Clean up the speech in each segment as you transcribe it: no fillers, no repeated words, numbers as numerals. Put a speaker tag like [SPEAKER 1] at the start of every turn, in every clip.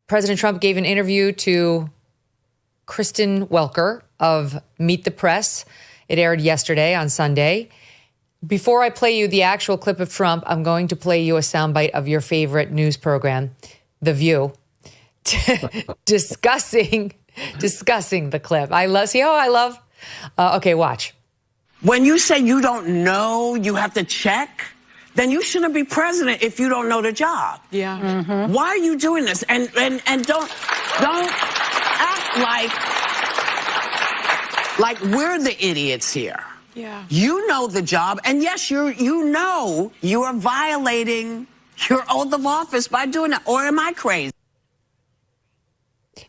[SPEAKER 1] President Trump gave an interview to Kristen Welker of Meet the Press. It aired yesterday on Sunday. Before I play you the actual clip of Trump, I'm going to play you a soundbite of your favorite news program, The View, discussing the clip. I love. Okay, watch.
[SPEAKER 2] When you say you don't know, you have to check, then you shouldn't be president if you don't know the job.
[SPEAKER 1] Yeah.
[SPEAKER 2] Mm-hmm. Why are you doing this? And don't act like we're the idiots here.
[SPEAKER 1] Yeah.
[SPEAKER 2] You know the job, and yes, you know you are violating your oath of office by doing that. Or am I crazy?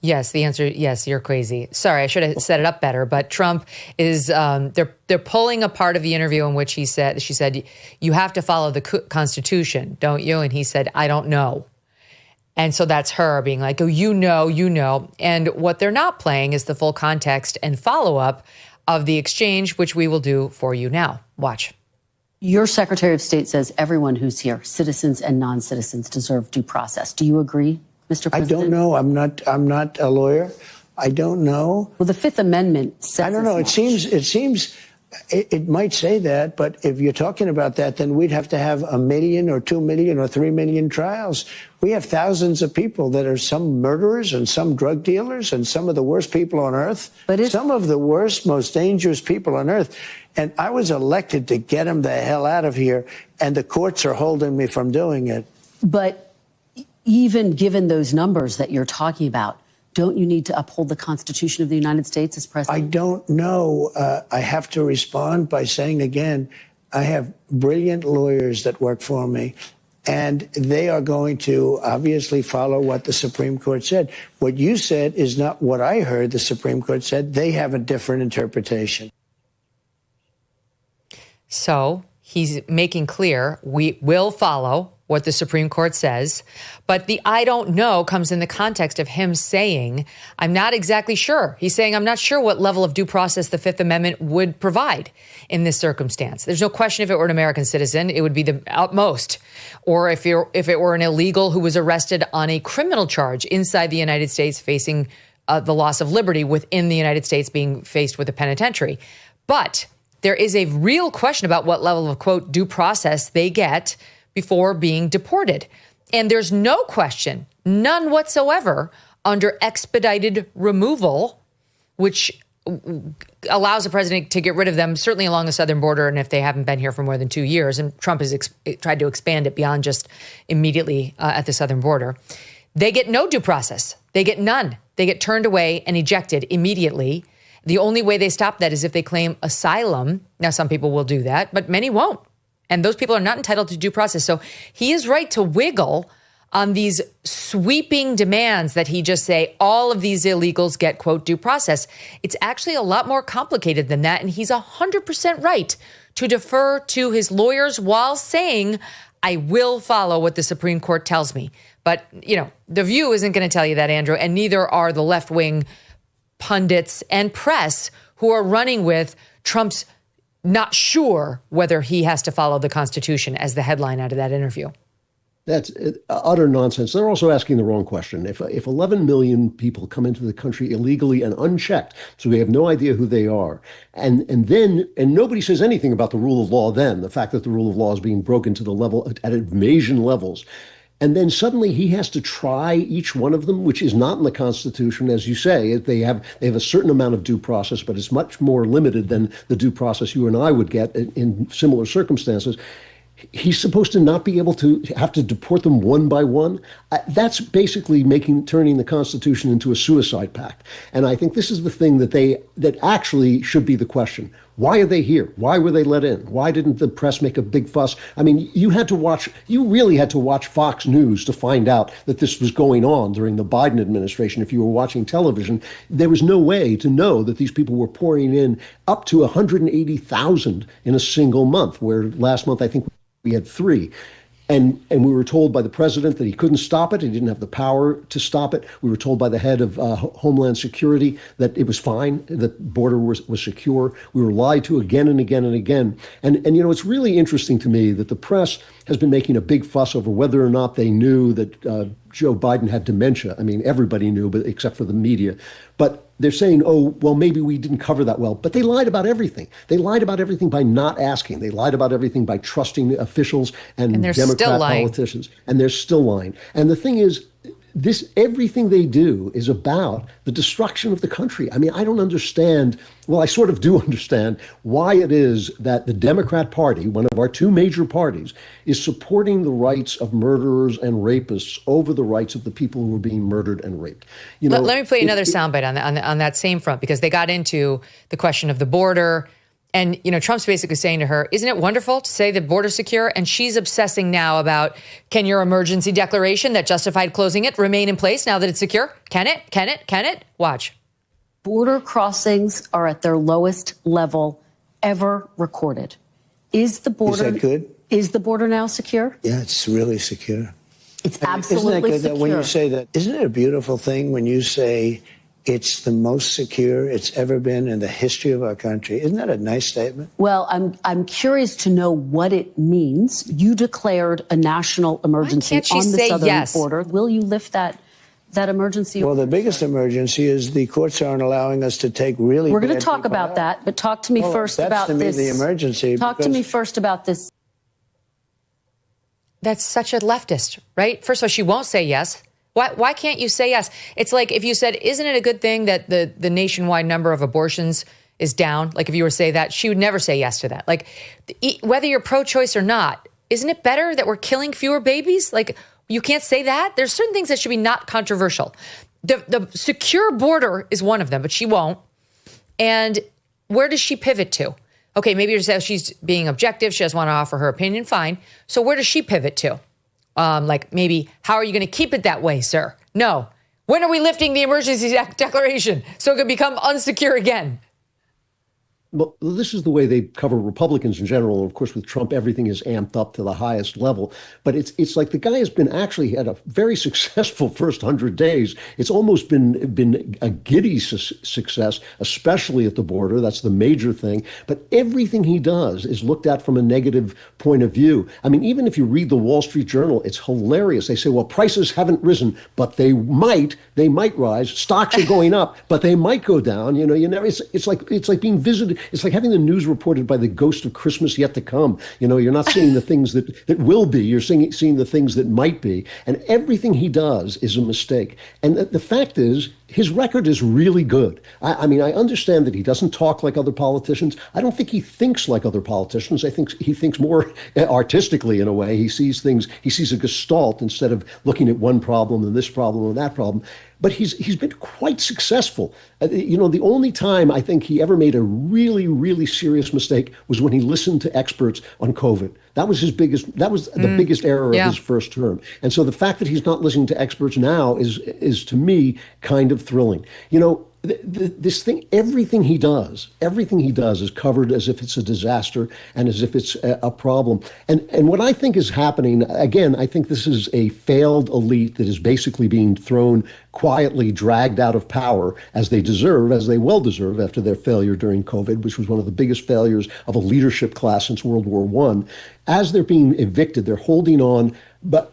[SPEAKER 1] Yes, the answer, yes, you're crazy. Sorry, I should have set it up better. But Trump is, they're pulling a part of the interview in which she said, you have to follow the Constitution, don't you? And he said, I don't know. And so that's her being like, oh, you know. And what they're not playing is the full context and follow-up of the exchange, which we will do for you now. Watch.
[SPEAKER 3] Your Secretary of State says everyone who's here, citizens and non-citizens, deserve due process. Do you agree, Mr. President?
[SPEAKER 4] I don't know. I'm not a lawyer. I don't know.
[SPEAKER 3] Well, the Fifth Amendment says
[SPEAKER 4] I don't know. It seems it might say that, but if you're talking about that, then we'd have to have 1 million or 2 million or 3 million trials. We have thousands of people that are some murderers and some drug dealers and some of the worst people on earth. Some of the worst, most dangerous people on earth. And I was elected to get them the hell out of here, and the courts are holding me from doing it.
[SPEAKER 3] But even given those numbers that you're talking about, don't you need to uphold the Constitution of the United States as president?
[SPEAKER 4] I don't know. I have to respond by saying again, I have brilliant lawyers that work for me, and they are going to obviously follow what the Supreme Court said. What you said is not what I heard the Supreme Court said. They have a different interpretation.
[SPEAKER 1] So he's making clear we will follow what the Supreme Court says. But the I don't know comes in the context of him saying, I'm not exactly sure. He's saying, I'm not sure what level of due process the Fifth Amendment would provide in this circumstance. There's no question if it were an American citizen, it would be the utmost. Or if it were an illegal who was arrested on a criminal charge inside the United States facing the loss of liberty within the United States being faced with a penitentiary. But there is a real question about what level of, quote, due process they get before being deported. And there's no question, none whatsoever, under expedited removal, which allows the president to get rid of them, certainly along the southern border, and if they haven't been here for more than 2 years. And Trump has tried to expand it beyond just immediately at the southern border. They get no due process. They get none. They get turned away and ejected immediately. The only way they stop that is if they claim asylum. Now, some people will do that, but many won't. And those people are not entitled to due process. So he is right to wiggle on these sweeping demands that he just say all of these illegals get, quote, due process. It's actually a lot more complicated than that. And he's 100% right to defer to his lawyers while saying, I will follow what the Supreme Court tells me. But, you know, The View isn't going to tell you that, Andrew, and neither are the left-wing pundits and press who are running with Trump's not sure whether he has to follow the Constitution as the headline out of that interview.
[SPEAKER 5] That's utter nonsense. They're also asking the wrong question. If 11 million people come into the country illegally and unchecked, so we have no idea who they are, and nobody says anything about the rule of law then, the fact that the rule of law is being broken to the level at invasion levels. And then suddenly he has to try each one of them, which is not in the Constitution, as you say. They have a certain amount of due process, but it's much more limited than the due process you and I would get in similar circumstances. He's supposed to not be able to have to deport them one by one. That's basically turning the Constitution into a suicide pact. And I think this is the thing that actually should be the question. Why are they here? Why were they let in? Why didn't the press make a big fuss? I mean, you really had to watch Fox News to find out that this was going on during the Biden administration. If you were watching television, there was no way to know that these people were pouring in up to 180,000 in a single month, where last month I think we had 3. And we were told by the president that he couldn't stop it. He didn't have the power to stop it. We were told by the head of Homeland Security that it was fine, that the border was secure. We were lied to again and again and again. And it's really interesting to me that the press has been making a big fuss over whether or not they knew that Joe Biden had dementia. I mean, everybody knew, but except for the media. But they're saying, oh, well, maybe we didn't cover that well. But they lied about everything. They lied about everything by not asking. They lied about everything by trusting officials and Democrat politicians. And they're still lying. And the thing is, everything they do is about the destruction of the country. I mean, I don't understand. Well, I sort of do understand why it is that the Democrat Party, one of our two major parties, is supporting the rights of murderers and rapists over the rights of the people who are being murdered and raped.
[SPEAKER 1] Let me play another soundbite on that same front, because they got into the question of the border. And, Trump's basically saying to her, isn't it wonderful to say the border's secure? And she's obsessing now about, can your emergency declaration that justified closing it remain in place now that it's secure? Can it? Can it? Can it? Watch.
[SPEAKER 3] Border crossings are at their lowest level ever recorded. Is the border?
[SPEAKER 4] Is that good?
[SPEAKER 3] Is the border now secure?
[SPEAKER 4] Yeah, it's really secure.
[SPEAKER 3] It's absolutely
[SPEAKER 4] isn't that good
[SPEAKER 3] secure.
[SPEAKER 4] that when you say that, isn't it a beautiful thing when you say it's the most secure it's ever been in the history of our country? Isn't that a nice statement?
[SPEAKER 3] Well, I'm curious to know what it means. You declared a national emergency on the southern border. Will you lift that emergency?
[SPEAKER 4] Well, the biggest emergency is the courts aren't allowing us to take really.
[SPEAKER 3] We're going to talk about that, but talk to me first about this.
[SPEAKER 4] That's to me the emergency.
[SPEAKER 3] Talk to me first about this.
[SPEAKER 1] That's such a leftist, right? First of all, she won't say yes. Why can't you say yes? It's like if you said, isn't it a good thing that the nationwide number of abortions is down? Like if you were to say that, she would never say yes to that. Like whether you're pro-choice or not, isn't it better that we're killing fewer babies? Like you can't say that. There's certain things that should be not controversial. The secure border is one of them, but she won't. And where does she pivot to? Okay, maybe she's being objective. She doesn't want to offer her opinion. Fine. So where does she pivot to? Like maybe, how are you going to keep it that way, sir? No. When are we lifting the emergency declaration so it can become unsecure again?
[SPEAKER 5] Well, this is the way they cover Republicans in general. And of course, with Trump, everything is amped up to the highest level. But it's like the guy has been actually had a very successful first 100 days. It's almost been a giddy success, especially at the border. That's the major thing. But everything he does is looked at from a negative point of view. I mean, even if you read the Wall Street Journal, it's hilarious. They say, well, prices haven't risen, but they might rise. Stocks are going up, but they might go down. It's like being visited. It's like having the news reported by the ghost of Christmas yet to come. You're not seeing the things that will be. You're seeing the things that might be. And everything he does is a mistake. And the fact is, his record is really good. I mean, I understand that he doesn't talk like other politicians. I don't think he thinks like other politicians. I think he thinks more artistically in a way. He sees a gestalt instead of looking at one problem and this problem and that problem. But he's been quite successul. The only time I think he ever made a really, really serious mistake was when he listened to experts on COVID. That was the biggest error of his first term. And so the fact that he's not listening to experts now is to me kind of thrilling. This thing, everything he does is covered as if it's a disaster and as if it's a problem. And what I think is happening, again, I think this is a failed elite that is basically being thrown quietly, dragged out of power as they well deserve after their failure during COVID, which was one of the biggest failures of a leadership class since World War I. As they're being evicted, they're holding on,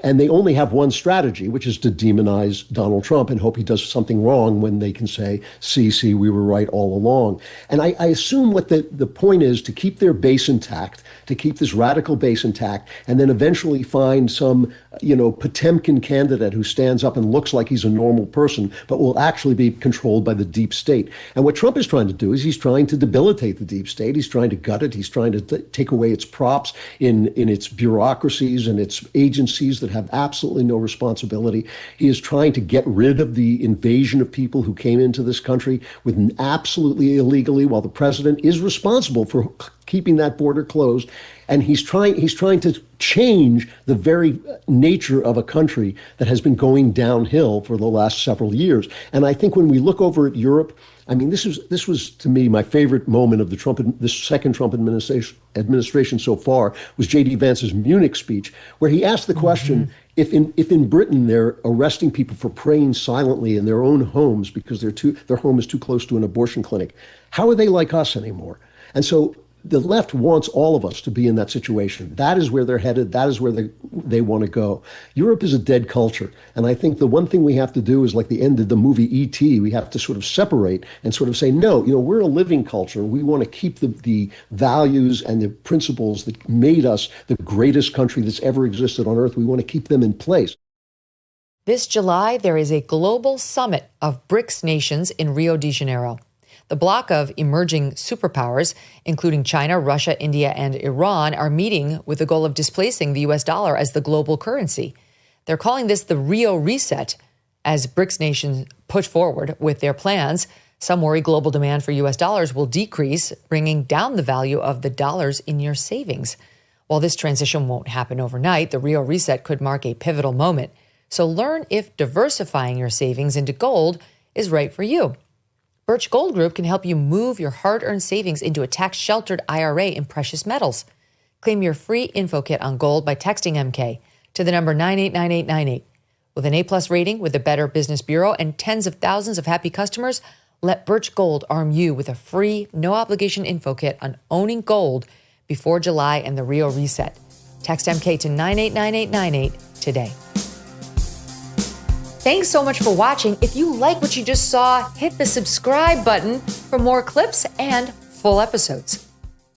[SPEAKER 5] and they only have one strategy, which is to demonize Donald Trump and hope he does something wrong when they can say, see, we were right all along. And I assume what the point is to keep their base intact, to keep this radical base intact, and then eventually find some, Potemkin candidate who stands up and looks like he's a normal person, but will actually be controlled by the deep state. And what Trump is trying to do is he's trying to debilitate the deep state. He's trying to gut it. He's trying to take away its props in its bureaucracies and its agencies that have absolutely no responsibility. He is trying to get rid of the invasion of people who came into this country with absolutely illegally, while the president is responsible for keeping that border closed. And he's trying to change the very nature of a country that has been going downhill for the last several years. And I think when we look over at Europe, I mean, this was to me my favorite moment of the second Trump administration so far was J.D. Vance's Munich speech, where he asked the question, if in Britain they're arresting people for praying silently in their own homes because their home is too close to an abortion clinic, how are they like us anymore? And so the left wants all of us to be in that situation. That is where they're headed. That is where they want to go. Europe is a dead culture. And I think the one thing we have to do is, like the end of the movie E.T., we have to sort of separate and sort of say, no, we're a living culture. We want to keep the values and the principles that made us the greatest country that's ever existed on earth. We want to keep them in place.
[SPEAKER 1] This July, there is a global summit of BRICS nations in Rio de Janeiro. The bloc of emerging superpowers, including China, Russia, India, and Iran, are meeting with the goal of displacing the U.S. dollar as the global currency. They're calling this the Rio Reset, as BRICS nations push forward with their plans. Some worry global demand for U.S. dollars will decrease, bringing down the value of the dollars in your savings. While this transition won't happen overnight, the Rio Reset could mark a pivotal moment. So learn if diversifying your savings into gold is right for you. Birch Gold Group can help you move your hard-earned savings into a tax-sheltered IRA in precious metals. Claim your free info kit on gold by texting MK to the number 989898. With an A+ rating with the Better Business Bureau and tens of thousands of happy customers, let Birch Gold arm you with a free, no-obligation info kit on owning gold before July and the Rio Reset. Text MK to 989898 today. Thanks so much for watching. If you like what you just saw, hit the subscribe button for more clips and full episodes.